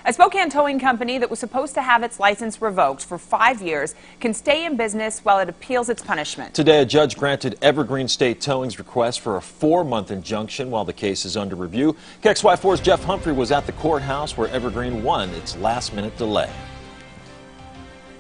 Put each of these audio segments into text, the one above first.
A Spokane towing company that was supposed to have its license revoked for 5 years can stay in business while it appeals its punishment. Today, a judge granted Evergreen State Towing's request for a 4-month injunction while the case is under review. KXLY4's Jeff Humphrey was at the courthouse where Evergreen won its last-minute delay.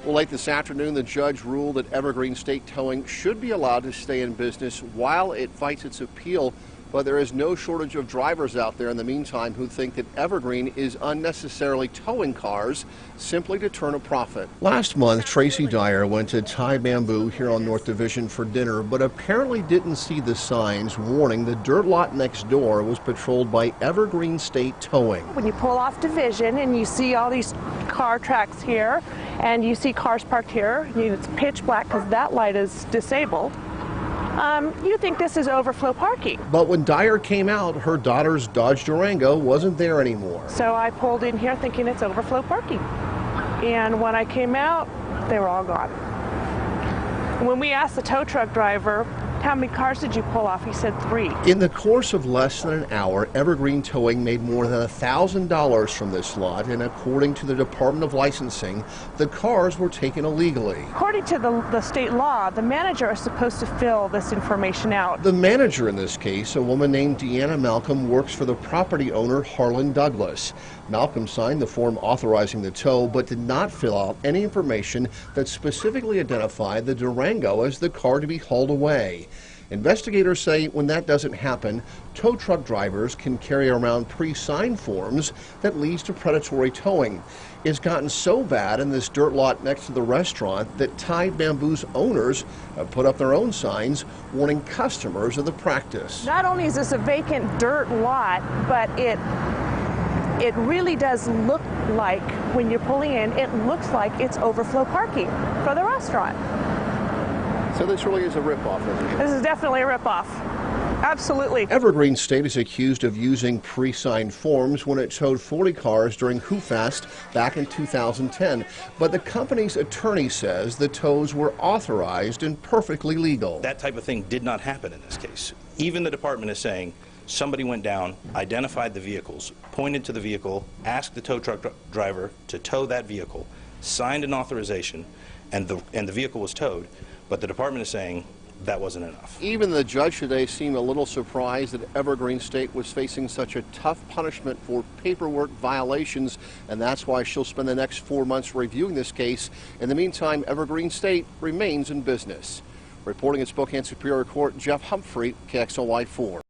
Well, late this afternoon, the judge ruled that Evergreen State Towing should be allowed to stay in business while it fights its appeal. But there is no shortage of drivers out there in the meantime who think that Evergreen is unnecessarily towing cars simply to turn a profit. Last month, Tracy Dyer went to Thai Bamboo here on North Division for dinner, but apparently didn't see the signs warning the dirt lot next door was patrolled by Evergreen State Towing. When you pull off Division and you see all these car tracks here and you see cars parked here, it's pitch black because that light is disabled. You think this is overflow parking. But when Dyer came out, her daughter's Dodge Durango wasn't there anymore. So I pulled in here thinking it's overflow parking. And when I came out, they were all gone. When we asked the tow truck driver, how many cars did you pull off? He said 3. In the course of less than an hour, Evergreen Towing made more than $1,000 from this lot, and according to the Department of Licensing, the cars were taken illegally. According to the state law, the manager is supposed to fill this information out. The manager in this case, a woman named Deanna Malcolm, works for the property owner Harlan Douglas. Malcolm signed the form authorizing the tow, but did not fill out any information that specifically identified the Durango as the car to be hauled away. Investigators say when that doesn't happen, tow truck drivers can carry around pre-signed forms that leads to predatory towing. It's gotten so bad in this dirt lot next to the restaurant that Thai Bamboo's owners have put up their own signs warning customers of the practice. Not only is this a vacant dirt lot, but it really does look like, when you're pulling in, it looks like it's overflow parking for the restaurant. So this really is a ripoff, isn't it? This is definitely a ripoff. Absolutely. Evergreen State is accused of using pre-signed forms when it towed 40 cars during Who Fest back in 2010. But the company's attorney says the tows were authorized and perfectly legal. That type of thing did not happen in this case. Even the department is saying somebody went down, identified the vehicles, pointed to the vehicle, asked the tow truck driver to tow that vehicle, signed an authorization, and the vehicle was towed. But the department is saying that wasn't enough. Even the judge today seemed a little surprised that Evergreen State was facing such a tough punishment for paperwork violations, and that's why she'll spend the next 4 months reviewing this case. In the meantime, Evergreen State remains in business. Reporting at Spokane Superior Court, Jeff Humphrey, KXLY4.